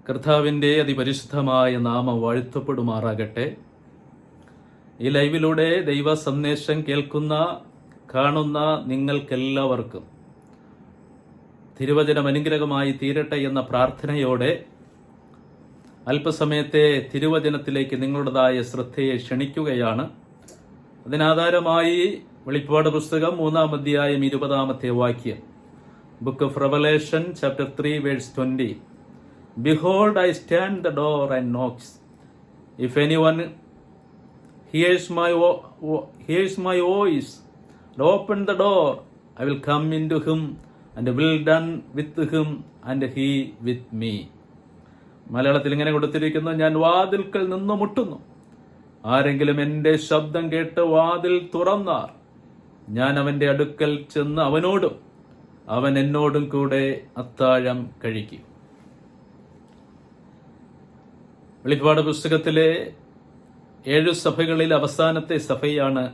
കർത്താവിൻ്റെ അതിപരിശുദ്ധമായ നാമം വാഴ്ത്തപ്പെടുമാറാകട്ടെ. ഈ ലൈവിലൂടെ ദൈവ സന്ദേശം കേൾക്കുന്ന കാണുന്ന നിങ്ങൾക്കെല്ലാവർക്കും തിരുവചനം അനുഗ്രഹമായി തീരട്ടെ എന്ന പ്രാർത്ഥനയോടെ അല്പസമയത്തെ തിരുവചനത്തിലേക്ക് നിങ്ങളുടേതായ ശ്രദ്ധയെ ക്ഷണിക്കുകയാണ്. അതിനാധാരമായി വെളിപ്പാട് പുസ്തകം 3-ാം അധ്യായം 20-ാമത്തെ വാക്യം, book of Revelation chapter 3 verse 20. Behold, I stand at the door and knocks. If anyone hears my voice and open the door, I will come into him and will dine with him and he with me. മലയാളത്തിൽ ഇങ്ങനെ കൊടുത്തിരിക്കുന്നു, ഞാൻ വാതിൽക്കൽ നിന്ന് മുട്ടുന്നു. ആരെങ്കിലും എൻ്റെ ശബ്ദം കേട്ട് വാതിൽ തുറന്നാൽ ഞാൻ അവൻ്റെ അടുക്കൽ ചെന്ന് അവനോടും അവൻ എന്നോടും കൂടെ അത്താഴം കഴിക്കും. വെളിപ്പാട് പുസ്തകത്തിലെ 7 സഭകളിൽ അവസാനത്തെ സഭയാണ്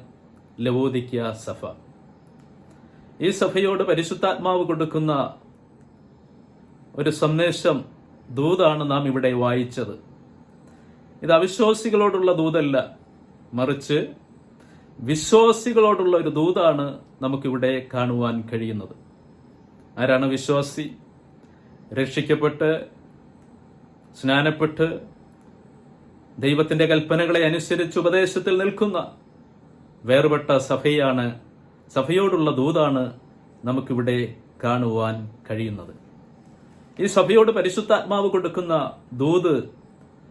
ലവോദിക്യ സഭ. ഈ സഭയോട് പരിശുദ്ധാത്മാവ് കൊടുക്കുന്ന ഒരു സന്ദേശം, ദൂതാണ് നാം ഇവിടെ വായിച്ചത്. ഇത് അവിശ്വാസികളോടുള്ള ദൂതല്ല, മറിച്ച് വിശ്വാസികളോടുള്ള ഒരു ദൂതാണ് നമുക്കിവിടെ കാണുവാൻ കഴിയുന്നത്. ആരാണ് വിശ്വാസി? രക്ഷിക്കപ്പെട്ട് സ്നാനപ്പെട്ട് ദൈവത്തിന്റെ കൽപ്പനകളെ അനുസരിച്ച് ഉപദേശത്തിൽ നിൽക്കുന്ന വേർപെട്ട സഭയാണ്, സഭയോടുള്ള ദൂതാണ് നമുക്കിവിടെ കാണുവാൻ കഴിയുന്നത്. ഈ സഭയോട് പരിശുദ്ധാത്മാവ് കൊടുക്കുന്ന ദൂത്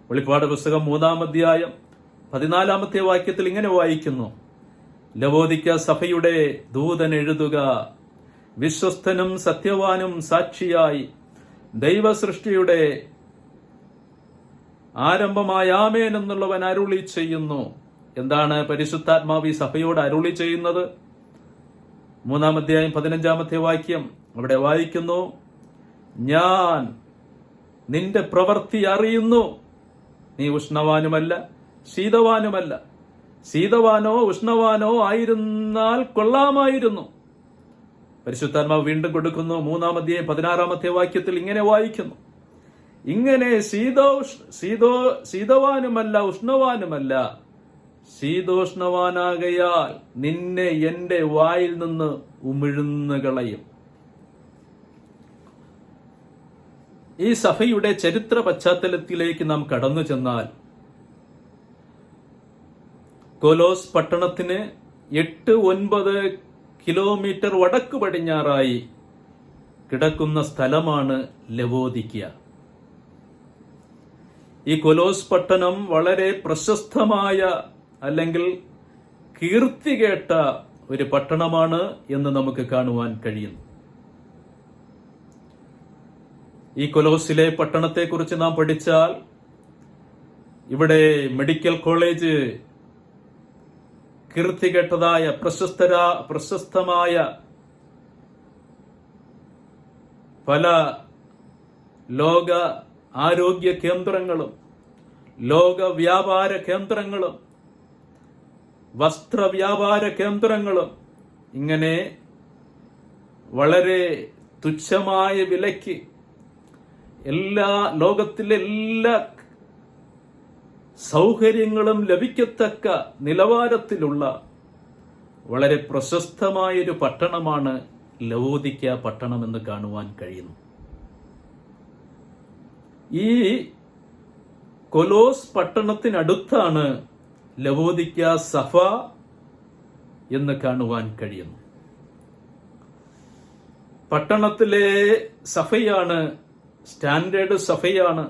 വെളിപ്പാട് പുസ്തകം 3-ാം അധ്യായം 14-ാമത്തെ വാക്യത്തിൽ ഇങ്ങനെ വായിക്കുന്നു, ലവോദിക്യ സഭയുടെ ദൂതൻ എഴുതുക, വിശ്വസ്തനും സത്യവാനും സാക്ഷിയായി ദൈവ സൃഷ്ടിയുടെ ആരംഭമായ ആമേൻ എന്നുള്ളവൻ അരുളി ചെയ്യുന്നു. എന്താണ് പരിശുദ്ധാത്മാവ് ഈ സഭയോട് അരുളി ചെയ്യുന്നത്? 3-ാം അധ്യായം 15-ാമത്തെ വാക്യം അവിടെ വായിക്കുന്നു, ഞാൻ നിന്റെ പ്രവൃത്തി അറിയുന്നു, നീ ഉഷ്ണവാനുമല്ല ശീതവാനുമല്ല. ശീതവാനോ ഉഷ്ണവാനോ ആയിരുന്നാൽ കൊള്ളാമായിരുന്നു. പരിശുദ്ധാത്മാവ് വീണ്ടും കൊടുക്കുന്നു, 3-ാം അധ്യായം 16-ാമത്തെ വാക്യത്തിൽ ഇങ്ങനെ വായിക്കുന്നു, ഇങ്ങനെ ശീതവാനുമല്ല ഉഷ്ണവാനുമല്ല, ശീതോഷ്ണവാനാകയാൽ നിന്നെ എന്റെ വായിൽ നിന്ന് ഉമിഴ്ന്നു കളയും. ഈ സഭയുടെ ചരിത്ര പശ്ചാത്തലത്തിലേക്ക് നാം കടന്നു ചെന്നാൽ, കൊലോസ് പട്ടണത്തിന് 8-9 കിലോമീറ്റർ വടക്ക് പടിഞ്ഞാറായി കിടക്കുന്ന സ്ഥലമാണ് ലവോദിക്യ. ഈ കൊലോസ് പട്ടണം വളരെ പ്രശസ്തമായ അല്ലെങ്കിൽ കീർത്തി കേട്ട ഒരു പട്ടണമാണ് എന്ന് നമുക്ക് കാണുവാൻ കഴിയുന്നു. ഈ കൊലോസിലെ പട്ടണത്തെക്കുറിച്ച് നാം പഠിച്ചാൽ, ഇവിടെ മെഡിക്കൽ കോളേജ്, കീർത്തി കേട്ടതായ പ്രശസ്തമായ പല ലോക ആരോഗ്യ കേന്ദ്രങ്ങളും ലോക വ്യാപാര കേന്ദ്രങ്ങളും വസ്ത്ര വ്യാപാര കേന്ദ്രങ്ങളും ഇങ്ങനെ വളരെ തുച്ഛമായ വിലയ്ക്ക് ലോകത്തിലെ എല്ലാ സൗകര്യങ്ങളും ലഭിക്കത്തക്ക നിലവാരത്തിലുള്ള വളരെ പ്രശസ്തമായൊരു പട്ടണമാണ് ലവോദിക്യ പട്ടണമെന്ന് കാണുവാൻ കഴിയുന്നു. ഈ കൊലോസ് പട്ടണത്തിനടുത്താണ് ലവോദിക്യ സഭ എന്ന് കാണുവാൻ കഴിയുന്നു. പട്ടണത്തിലെ സഭയാണ്, സ്റ്റാൻഡേർഡ് സഭയാണ്,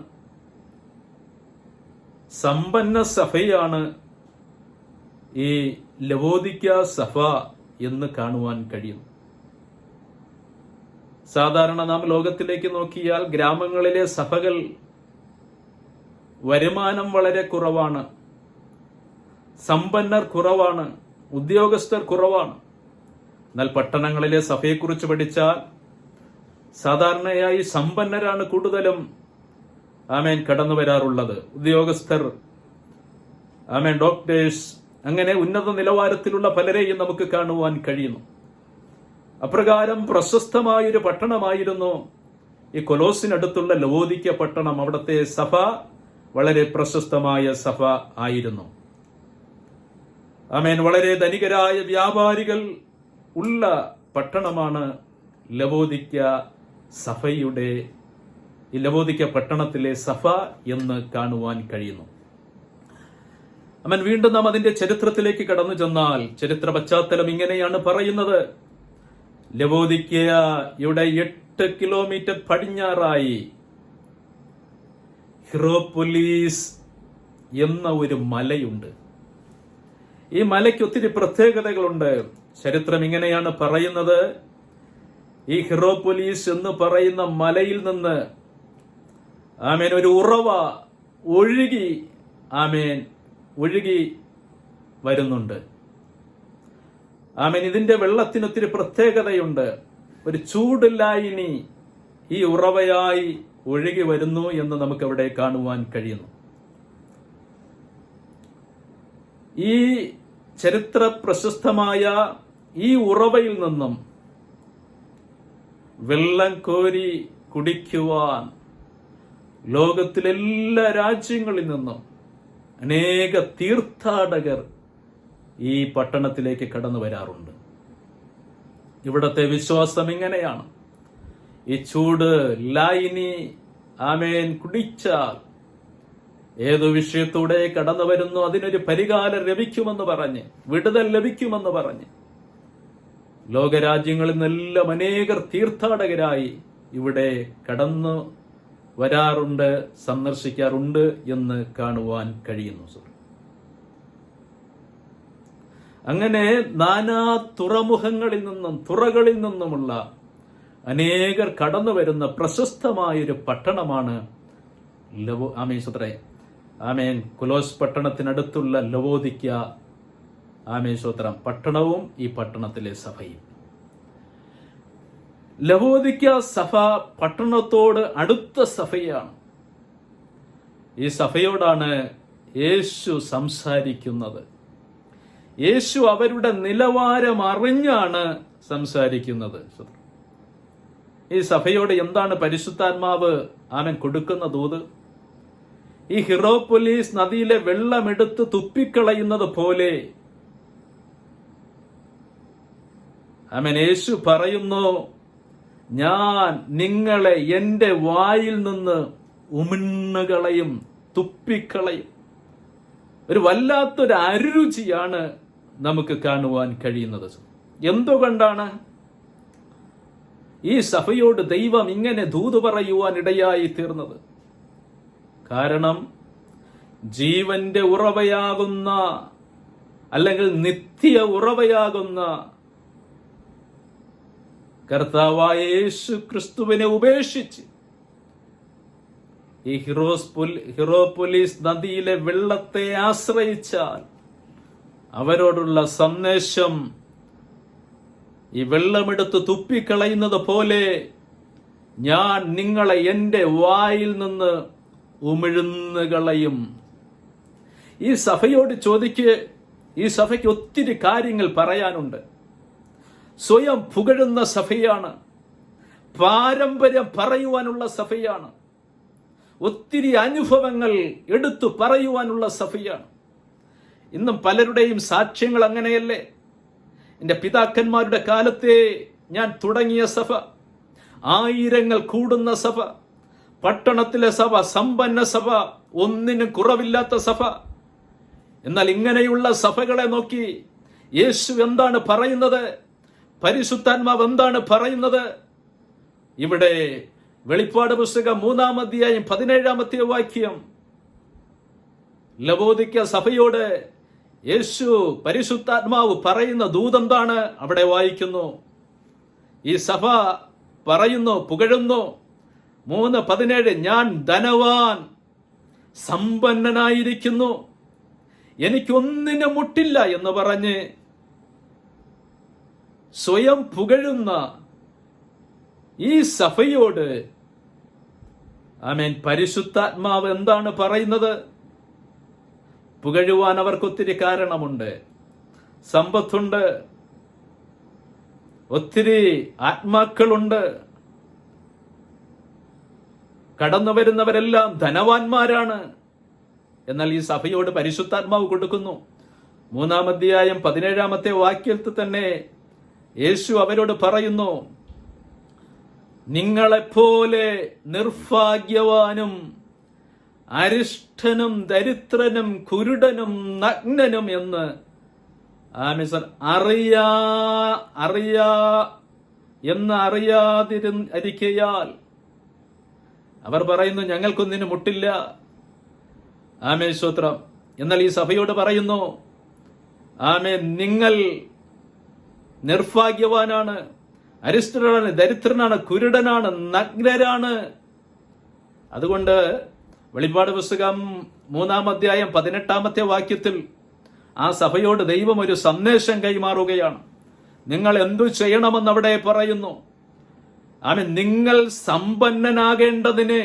സമ്പന്ന സഭയാണ് ഈ ലവോദിക്യ സഭ എന്ന് കാണുവാൻ കഴിയുന്നു. സാധാരണ നാം ലോകത്തിലേക്ക് നോക്കിയാൽ ഗ്രാമങ്ങളിലെ സഭകൾ വരുമാനം വളരെ കുറവാണ്, സമ്പന്നർ കുറവാണ്, ഉദ്യോഗസ്ഥർ കുറവാണ്. എന്നാൽ പട്ടണങ്ങളിലെ സഭയെക്കുറിച്ച് പഠിച്ചാൽ സാധാരണയായി സമ്പന്നരാണ് കൂടുതലും കടന്നു വരാറുള്ളത്. ഉദ്യോഗസ്ഥർ, ഡോക്ടേഴ്സ്, അങ്ങനെ ഉന്നത നിലവാരത്തിലുള്ള പലരെയും നമുക്ക് കാണുവാൻ കഴിയുന്നു. അപ്രകാരം പ്രശസ്തമായൊരു പട്ടണമായിരുന്നു ഈ കൊലോസിനടുത്തുള്ള ലവോദിക്ക പട്ടണം, അവിടുത്തെ സഭ വളരെ പ്രശസ്തമായ സഭ ആയിരുന്നു. ആമേൻ. വളരെ ധനികരായ വ്യാപാരികൾ ഉള്ള പട്ടണമാണ് ലവോദിക്ക സഭയുടെ, ഈ ലവോദിക്ക പട്ടണത്തിലെ സഭ എന്ന് കാണുവാൻ കഴിയുന്നു. ആമേൻ. വീണ്ടും നാം അതിന്റെ ചരിത്രത്തിലേക്ക് കടന്നു ചെന്നാൽ ചരിത്ര പശ്ചാത്തലം ഇങ്ങനെയാണ് പറയുന്നത്. ലവോദിക്കയുടെ 8 കിലോമീറ്റർ പടിഞ്ഞാറായി ഹിറോപ്പൊലീസ് എന്ന ഒരു മലയുണ്ട്. ഈ മലയ്ക്ക് ഒത്തിരി പ്രത്യേകതകളുണ്ട്. ചരിത്രം ഇങ്ങനെയാണ് പറയുന്നത്. ഈ ഹിറോപ്പൊലീസ് എന്ന് പറയുന്ന മലയിൽ നിന്ന് ആമേൻ ഒരു ഉറവ ഒഴുകി വരുന്നുണ്ട്. ആമേൻ. ഇതിന്റെ വെള്ളത്തിന് ഒത്തിരി പ്രത്യേകതയുണ്ട്. ഒരു ചൂടില്ലായിനി ഈ ഉറവയായി ഒഴുകി വരുന്നു എന്ന് നമുക്ക് അവിടെ കാണുവാൻ കഴിയുന്നു. ഈ ചരിത്ര പ്രശസ്തമായ ഈ ഉറവയിൽ നിന്നും വെള്ളം കോരി കുടിക്കുവാൻ ലോകത്തിലെല്ലാ രാജ്യങ്ങളിൽ നിന്നും അനേക തീർത്ഥാടകർ ഈ പട്ടണത്തിലേക്ക് കടന്നു വരാറുണ്ട്. ഇവിടത്തെ വിശ്വാസം ഇങ്ങനെയാണ്. ഈ ചൂട് ലായിനി ആമേൻ കുടിച്ചാൽ ഏതു വിഷയത്തൂടെ കടന്നു വരുന്നു അതിനൊരു പരിഹാരം ലഭിക്കുമെന്ന് പറഞ്ഞ്, വിടുതൽ ലഭിക്കുമെന്ന് പറഞ്ഞ് ലോകരാജ്യങ്ങളിൽ നിന്നെല്ലാം അനേകർ തീർത്ഥാടകരായി ഇവിടെ കടന്നു വരാറുണ്ട്, സന്ദർശിക്കാറുണ്ട് എന്ന് കാണുവാൻ കഴിയുന്നു. അങ്ങനെ നാനാ തുറമുഖങ്ങളിൽ നിന്നും തുറകളിൽ നിന്നുമുള്ള അനേകർ കടന്നു വരുന്ന പ്രശസ്തമായൊരു പട്ടണമാണ് ആമേൻ കൊലോസ് പട്ടണത്തിനടുത്തുള്ള ലവോദിക്ക ആമേശ്വത്രം പട്ടണവും ഈ പട്ടണത്തിലെ സഭയും. ലവോദിക്ക സഭ പട്ടണത്തോട് അടുത്ത സഭയാണ്. ഈ സഭയോടാണ് യേശു സംസാരിക്കുന്നത്. യേശു അവരുടെ നിലവാരം അറിഞ്ഞാണ് സംസാരിക്കുന്നത്. ഈ സഭയോട് എന്താണ് പരിശുദ്ധാത്മാവ് ആമേൻ കൊടുക്കുന്ന ദൂത്? ഈ ഹിറോപ്പൊലീസ് നദിയിലെ വെള്ളമെടുത്ത് തുപ്പിക്കളയുന്നത് പോലെ ആമേൻ യേശു പറയുന്നു, ഞാൻ നിങ്ങളെ എന്റെ വായിൽ നിന്ന് ഉമിണ്ണുകളയും, തുപ്പിക്കളയും. ഒരു വല്ലാത്തൊരു അരുചിയാണ് നമുക്ക് കാണുവാൻ കഴിയുന്നത്. എന്തുകൊണ്ടാണ് ഈ സഭയോട് ദൈവം ഇങ്ങനെ ദൂത് പറയുവാൻ ഇടയായി തീർന്നത്? കാരണം ജീവന്റെ ഉറവയാകുന്ന അല്ലെങ്കിൽ നിത്യ ഉറവയാകുന്ന കർത്താവായ യേശു ക്രിസ്തുവിനെ ഉപേക്ഷിച്ച് ഈ ഹിറോപ്പൊലീസ് നദിയിലെ വെള്ളത്തെ ആശ്രയിച്ചാൽ അവരോടുള്ള സന്ദേശം ഈ വെള്ളമെടുത്ത് തുപ്പിക്കളയുന്നത് പോലെ ഞാൻ നിങ്ങളെ എന്റെ വായിൽ നിന്ന് ഉമിഴ്ന്നുകളയും. ഈ സഭയോട് ചോദിക്ക്, ഈ സഭയ്ക്ക് ഒത്തിരി കാര്യങ്ങൾ പറയാനുണ്ട്. സ്വയം പുകഴുന്ന സഭയാണ്, പാരമ്പര്യം പറയുവാനുള്ള സഭയാണ്, ഒത്തിരി അനുഭവങ്ങൾ എടുത്തു പറയുവാനുള്ള സഭയാണ്. ഇന്നും പലരുടെയും സാക്ഷ്യങ്ങൾ അങ്ങനെയല്ലേ? എൻ്റെ പിതാക്കന്മാരുടെ കാലത്തെ ഞാൻ തുടങ്ങിയ സഭ, ആയിരങ്ങൾ കൂടുന്ന സഭ, പട്ടണത്തിലെ സഭ, സമ്പന്ന സഭ, ഒന്നിനും കുറവില്ലാത്ത സഭ. എന്നാൽ ഇങ്ങനെയുള്ള സഭകളെ നോക്കി യേശു എന്താണ് പറയുന്നത്? പരിശുദ്ധാത്മാവ് എന്താണ് പറയുന്നത്? ഇവിടെ വെളിപ്പാട് പുസ്തകം 3-ാം അധ്യായം 17-ാമത്തെ വാക്യം, ലവോദിക്ക സഭയോട് യേശു പരിശുദ്ധാത്മാവ് പറയുന്ന ദൂതെന്താണ്? അവിടെ വായിക്കുന്നു. ഈ സഭ പറയുന്നു, പുകഴുന്നു. 3:17, ഞാൻ ധനവാൻ, സമ്പന്നനായിരിക്കുന്നു, എനിക്കൊന്നിനും മുട്ടില്ല എന്ന് പറഞ്ഞ് സ്വയം പുകഴുന്ന ഈ സഭയോട് ആമേൻ പരിശുദ്ധാത്മാവ് എന്താണ് പറയുന്നത്? പുകഴുവാൻ അവർക്കൊത്തിരി കാരണമുണ്ട്, സമ്പത്തുണ്ട്, ഒത്തിരി ആത്മാക്കളുണ്ട്. കടന്നു വരുന്നവരെല്ലാം ധനവാന്മാരാണ്. എന്നാൽ ഈ സഭയോട് പരിശുദ്ധാത്മാവ് കൊടുക്കുന്നു. 3-ാം അധ്യായം 17-ാമത്തെ വാക്യത്തിൽ തന്നെ യേശു അവരോട് പറയുന്നു, നിങ്ങളെപ്പോലെ നിർഭാഗ്യവാനും അരിഷ്ടനും ദരിദ്രനും കുരുടനും നഗ്നനും എന്ന് അറിയാതിരിക്കയാൽ അവർ പറയുന്നു, ഞങ്ങൾക്കൊന്നിനും മുട്ടില്ല. ആമേൻ, സ്തോത്രം. എന്നാൽ ഈ സഭയോട് പറയുന്നു, ആമേൻ, നിങ്ങൾ നിർഭാഗ്യവാനാണ്, അരിഷ്ടനാണ്, ദരിദ്രനാണ്, കുരുടനാണ്, നഗ്നരാണ്. അതുകൊണ്ട് വെളിപ്പാട് പുസ്തകം 3-ാം അധ്യായം 18-ാമത്തെ വാക്യത്തിൽ ആ സഭയോട് ദൈവം ഒരു സന്ദേശം കൈമാറുകയാണ്. നിങ്ങൾ എന്തു ചെയ്യണമെന്ന് അവിടെ പറയുന്നു. ആമേൻ. നിങ്ങൾ സമ്പന്നനാകേണ്ടതിന്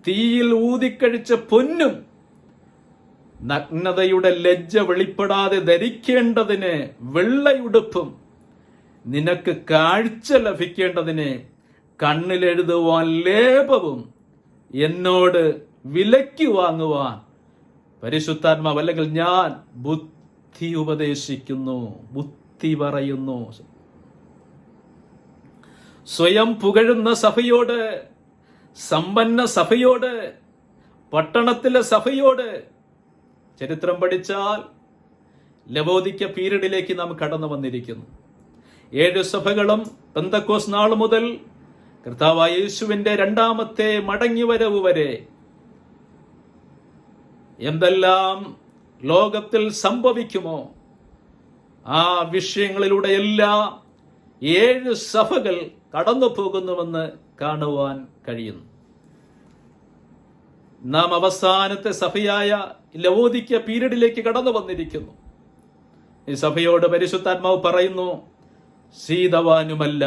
തീയിൽ ഊതിക്കഴിച്ച പൊന്നും നഗ്നതയുടെ ലജ്ജ വെളിപ്പെടാതെ ധരിക്കേണ്ടതിന് വെള്ളയുടുപ്പും നിനക്ക് കാഴ്ച ലഭിക്കേണ്ടതിന് കണ്ണിലെഴുതുവാൻ ലേപവും എന്നോട് വിലയ്ക്ക് വാങ്ങുവാൻ പരിശുദ്ധാത്മാവ്, അല്ലെങ്കിൽ ഞാൻ ബുദ്ധി ഉപദേശിക്കുന്നു, ബുദ്ധി പറയുന്നു. സ്വയം പുകഴുന്ന സഭയോട്, സമ്പന്ന സഭയോട്, പട്ടണത്തിലെ സഭയോട് ചരിത്രം പഠിച്ചാൽ ലവോദിക്ക പീരീഡിലേക്ക് നാം കടന്നു വന്നിരിക്കുന്നു. 7 സഭകളും പെന്തക്കോസ് നാൾ മുതൽ കർത്താവായ യേശുവിന്റെ 2ാമത്തെ മടങ്ങിവരവ് വരെ എന്തെല്ലാം ലോകത്തിൽ സംഭവിക്കുമോ ആ വിഷയങ്ങളിലൂടെയെല്ലാം 7 സഭകൾ കടന്നു പോകുന്നുവെന്ന് കാണുവാൻ കഴിയുന്നു. നാം അവസാനത്തെ സഭയായ ലവോദിക്ക പീരീഡിലേക്ക് കടന്നു വന്നിരിക്കുന്നു. ഈ സഭയോട് പരിശുദ്ധാത്മാവ് പറയുന്നു, ശീതവാനുമല്ല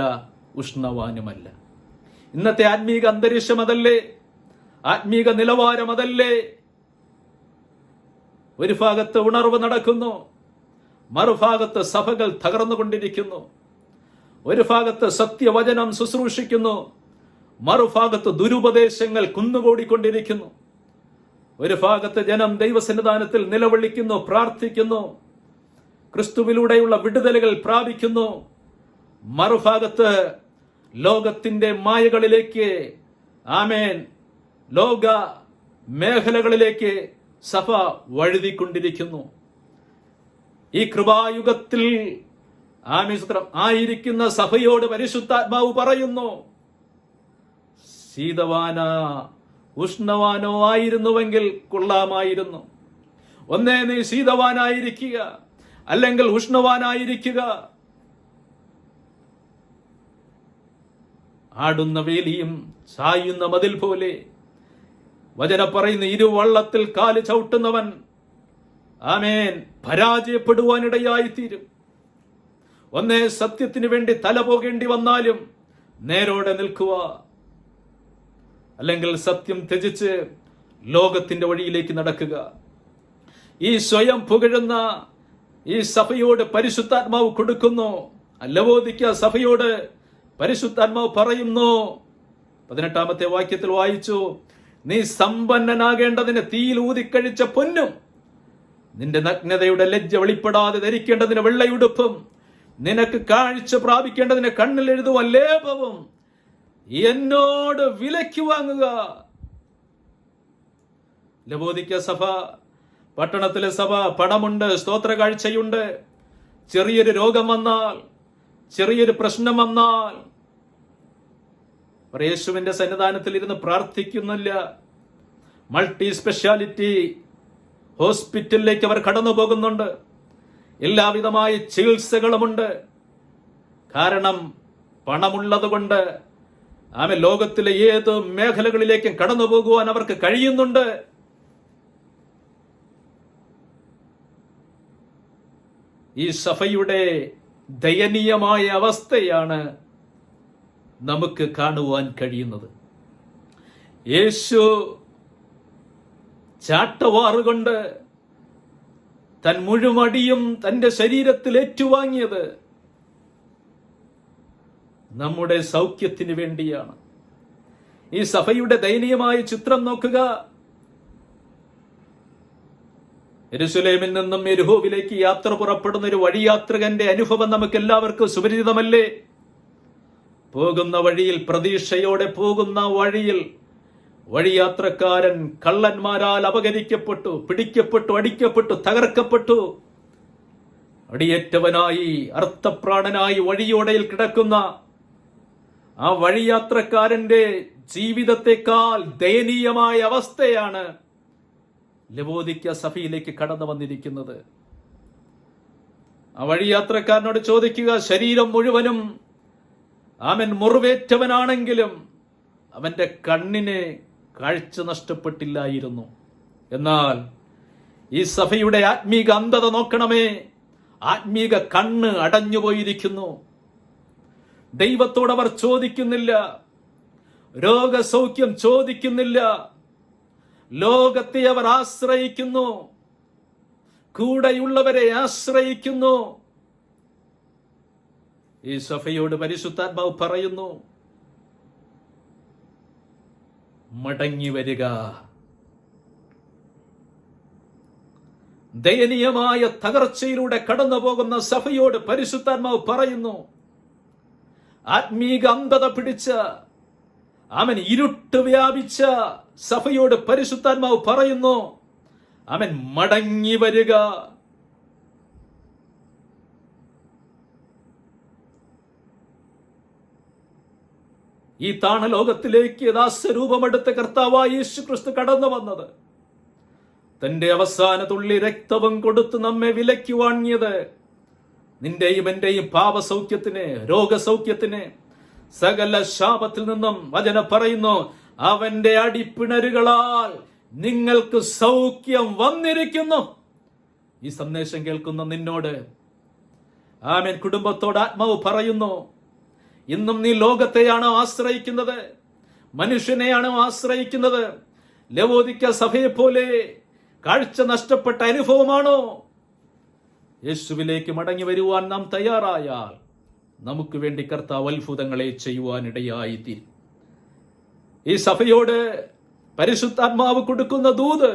ഉഷ്ണവാനുമല്ല. ഇന്നത്തെ ആത്മീക അന്തരീക്ഷം അതല്ലേ? ആത്മീക നിലവാരം അതല്ലേ? ഒരു ഭാഗത്ത് ഉണർവ് നടക്കുന്നു, മറുഭാഗത്ത് സഭകൾ തകർന്നുകൊണ്ടിരിക്കുന്നു. ഒരു ഭാഗത്ത് സത്യവചനം ശുശ്രൂഷിക്കുന്നു, മറുഭാഗത്ത് ദുരുപദേശങ്ങൾ കുന്നുകൂടിക്കൊണ്ടിരിക്കുന്നു. ഒരു ഭാഗത്ത് ജനം ദൈവസന്നിധാനത്തിൽ നിലവിളിക്കുന്നു, പ്രാർത്ഥിക്കുന്നു, ക്രിസ്തുവിലൂടെയുള്ള വിടുതലുകൾ പ്രാപിക്കുന്നു. മറുഭാഗത്ത് ലോകത്തിന്റെ മായകളിലേക്ക്, ആമേൻ, ലോക മേഖലകളിലേക്ക് സഭ വഴുതിക്കൊണ്ടിരിക്കുന്നു. ഈ കൃപായുഗത്തിൽ ആയിരിക്കുന്ന സഭയോട് പരിശുദ്ധാത്മാവ് പറയുന്നു, ശീതവാനോ ഉഷ്ണവാനോ ആയിരുന്നുവെങ്കിൽ കൊള്ളാമായിരുന്നു. ഒന്നേ നീ ശീതവാനായിരിക്കുക, അല്ലെങ്കിൽ ഉഷ്ണവാനായിരിക്കുക. ആടുന്ന വേലിയും ചായുന്ന മതിൽ പോലെ വചനം പറയുന്ന, ഇരുവള്ളത്തിൽ കാല് ചവിട്ടുന്നവൻ, ആമേൻ, പരാജയപ്പെടുവാനിടയായിത്തീരും. ഒന്നേ സത്യത്തിന് വേണ്ടി തല പോകേണ്ടി വന്നാലും നേരോടെ നിൽക്കുക, അല്ലെങ്കിൽ സത്യം ത്യജിച്ച് ലോകത്തിന്റെ വഴിയിലേക്ക് നടക്കുക. ഈ സ്വയം പുകഴുന്ന ഈ സഭയോട് പരിശുദ്ധാത്മാവ് കൊടുക്കുന്നു. ലവോദിക്ക സഭയോട് പരിശുദ്ധാത്മാവ് പറയുന്നു, 18-ാമത്തെ വാക്യത്തിൽ വായിച്ചു, നീ സമ്പന്നനാകേണ്ടതിന് തീയിൽ ഊതിക്കഴിച്ച പൊന്നും നിന്റെ നഗ്നതയുടെ ലജ്ജ വെളിപ്പെടാതെ ധരിക്കേണ്ടതിന് വെള്ളയുടുപ്പും നിനക്ക് കാഴ്ച പ്രാപിക്കേണ്ടതിന് കണ്ണിൽ എഴുതുവാൻ ലേപവും എന്നോട് വിലയ്ക്ക് വാങ്ങുക. ലവോദിക്ക സഭ, പട്ടണത്തിലെ സഭ, പണമുണ്ട്, സ്തോത്ര കാഴ്ചയുണ്ട്. ചെറിയൊരു രോഗം വന്നാൽ, ചെറിയൊരു പ്രശ്നം വന്നാൽ യേശുവിന്റെ സന്നിധാനത്തിൽ ഇരുന്ന് പ്രാർത്ഥിക്കുന്നില്ല. മൾട്ടി സ്പെഷ്യാലിറ്റി ഹോസ്പിറ്റലിലേക്ക് അവർ കടന്നു പോകുന്നുണ്ട്. എല്ലാവിധമായ ചികിത്സകളുമുണ്ട്. കാരണം പണമുള്ളത് കൊണ്ട് ലോകത്തിലെ ഏത് മേഖലകളിലേക്കും കടന്നു പോകുവാൻ അവർക്ക് കഴിയുന്നുണ്ട്. ഈ സഭയുടെ ദയനീയമായ അവസ്ഥയാണ് നമുക്ക് കാണുവാൻ കഴിയുന്നത്. യേശു ചാട്ടവാറുകൊണ്ട് തൻ മുഴുമടിയും തന്റെ ശരീരത്തിൽ ഏറ്റുവാങ്ങിയത് നമ്മുടെ സൗഖ്യത്തിന് വേണ്ടിയാണ്. ഈ സഭയുടെ ദയനീയമായ ചിത്രം നോക്കുക. യെരുശലേമിൽ നിന്നും യെരിഹോവിലേക്ക് യാത്ര പുറപ്പെടുന്ന ഒരു വഴിയാത്രികന്റെ അനുഭവം നമുക്ക് എല്ലാവർക്കും സുപരിചിതമല്ലേ? പോകുന്ന വഴിയിൽ, പ്രതീക്ഷയോടെ പോകുന്ന വഴിയിൽ, വഴിയാത്രക്കാരൻ കള്ളന്മാരാൽ അപഹരിക്കപ്പെട്ടു, പിടിക്കപ്പെട്ടു, അടിക്കപ്പെട്ടു, തകർക്കപ്പെട്ടു. അടിയേറ്റവനായി, അർത്ഥപ്രാണനായി വഴിയോടയിൽ കിടക്കുന്ന ആ വഴിയാത്രക്കാരന്റെ ജീവിതത്തെക്കാൾ ദയനീയമായ അവസ്ഥയാണ് ലവോദിക്ക സഭയിലേക്ക് കടന്നു വന്നിരിക്കുന്നത്. ആ വഴിയാത്രക്കാരനോട് ചോദിക്കുക, ശരീരം മുഴുവനും അവൻ മുറിവേറ്റവനാണെങ്കിലും അവന്റെ കണ്ണിന് കാഴ്ച നഷ്ടപ്പെട്ടില്ലായിരുന്നു. എന്നാൽ ഈ സഭയുടെ ആത്മീക അന്ധത നോക്കണമേ, ആത്മീക കണ്ണ് അടഞ്ഞുപോയിരിക്കുന്നു. ദൈവത്തോടവർ ചോദിക്കുന്നില്ല, രോഗസൗഖ്യം ചോദിക്കുന്നില്ല. ലോകത്തെ അവർ ആശ്രയിക്കുന്നു, കൂടെയുള്ളവരെ ആശ്രയിക്കുന്നു. ഈ സഭയോട് പരിശുദ്ധാത്മാവ് പറയുന്നു, മടങ്ങി വരിക. ദയനീയമായ തകർച്ചയിലൂടെ കടന്നു പോകുന്ന സഭയോട് പരിശുദ്ധാത്മാവ് പറയുന്നു, ആത്മീക അന്ധത പിടിച്ച, അവൻ ഇരുട്ട് വ്യാപിച്ച സഭയോട് പരിശുദ്ധാത്മാവ് പറയുന്നു, അവൻ മടങ്ങി വരിക. ഈ താണലോകത്തിലേക്ക് ദാസരൂപമെടുത്ത കർത്താവായ യേശു ക്രിസ്തു കടന്നു വന്നത്, തന്റെ അവസാന തുള്ളി രക്തവും കൊടുത്ത് നമ്മെ വിലയ്ക്ക് വാങ്ങിയത് നിന്റെയും എന്റെയും പാപസൗഖ്യത്തിന്, രോഗസൗഖ്യത്തിന്, സകല ശാപത്തിൽ നിന്നും വചനം പറയുന്നു, അവന്റെ അടിപ്പിണരുകളാൽ നിങ്ങൾക്ക് സൗഖ്യം വന്നിരിക്കുന്നു. ഈ സന്ദേശം കേൾക്കുന്ന നിന്നോട്, ആമേൻ, കുടുംബത്തോട് ആത്മാവ് പറയുന്നു, ഇന്നും നീ ലോകത്തെയാണോ ആശ്രയിക്കുന്നത്? മനുഷ്യനെയാണോ ആശ്രയിക്കുന്നത്? ലവോദിക്ക സഭയെ പോലെ കാഴ്ച നഷ്ടപ്പെട്ട അനുഭവമാണോ? യേശുവിലേക്ക് മടങ്ങി വരുവാൻ നാം തയ്യാറായാൽ നമുക്ക് വേണ്ടി കർത്താവ് അത്ഭുതങ്ങളെ ചെയ്യുവാനിടയായിത്തീരും. ഈ സഭയോട് പരിശുദ്ധാത്മാവ് കൊടുക്കുന്ന ദൂത്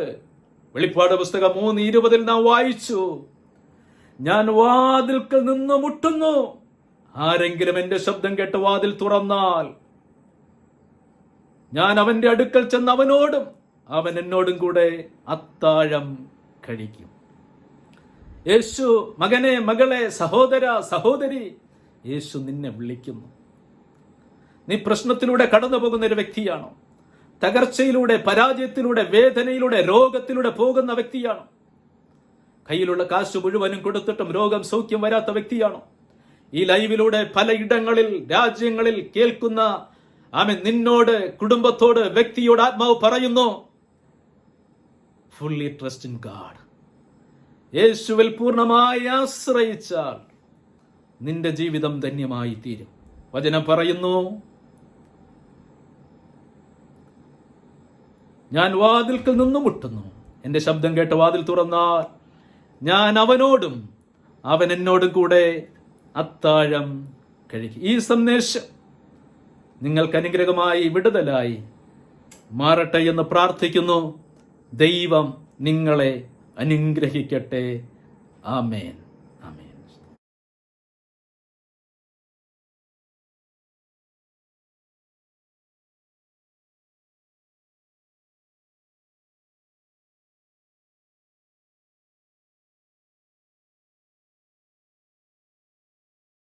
വെളിപ്പാട് പുസ്തകം 3:20 നാം വായിച്ചു, ഞാൻ വാതിൽക്കൽ നിന്ന് മുട്ടുന്നു, ആരെങ്കിലും എന്റെ ശബ്ദം കേട്ട് വാതിൽ തുറന്നാൽ ഞാൻ അവന്റെ അടുക്കൽ ചെന്ന് അവനോടും അവൻ എന്നോടും കൂടെ അത്താഴം കഴിക്കും. യേശു മകനെ, മകളെ, സഹോദര, സഹോദരി, യേശു നിന്നെ വിളിക്കുന്നു. നീ പ്രശ്നത്തിലൂടെ കടന്നു പോകുന്ന ഒരു വ്യക്തിയാണോ? തകർച്ചയിലൂടെ, പരാജയത്തിലൂടെ, വേദനയിലൂടെ, രോഗത്തിലൂടെ പോകുന്ന വ്യക്തിയാണോ? കയ്യിലുള്ള കാശ് മുഴുവനും കൊടുത്തിട്ടും രോഗം സൗഖ്യം വരാത്ത വ്യക്തിയാണോ? ഈ ലൈവിലൂടെ പലയിടങ്ങളിൽ, രാജ്യങ്ങളിൽ കേൾക്കുന്ന ആമേൻ, നിന്നോട്, കുടുംബത്തോട്, വ്യക്തിയോട് ആത്മാവ് പറയുന്നു, ഫുള്ളി ട്രസ്റ്റ് ഇൻ ഗാഡ്. യേശുവിൽ പൂർണ്ണമായി ആശ്രയിച്ചാൽ നിന്റെ ജീവിതം ധന്യമായി തീരും. വചനം പറയുന്നു, ഞാൻ വാതിൽക്കൽ നിന്ന് മുട്ടുന്നു, എന്റെ ശബ്ദം കേട്ട് വാതിൽ തുറന്നാൽ ഞാൻ അവനോടും അവൻ എന്നോടും കൂടെ അത്താഴം കഴിക്കും. ഈ സന്ദേശം നിങ്ങൾക്ക് അനുഗ്രഹമായി, വിടുതലായി മാറട്ടെ എന്ന് പ്രാർത്ഥിക്കുന്നു. ദൈവം നിങ്ങളെ അനുഗ്രഹിക്കട്ടെ. ആമേൻ.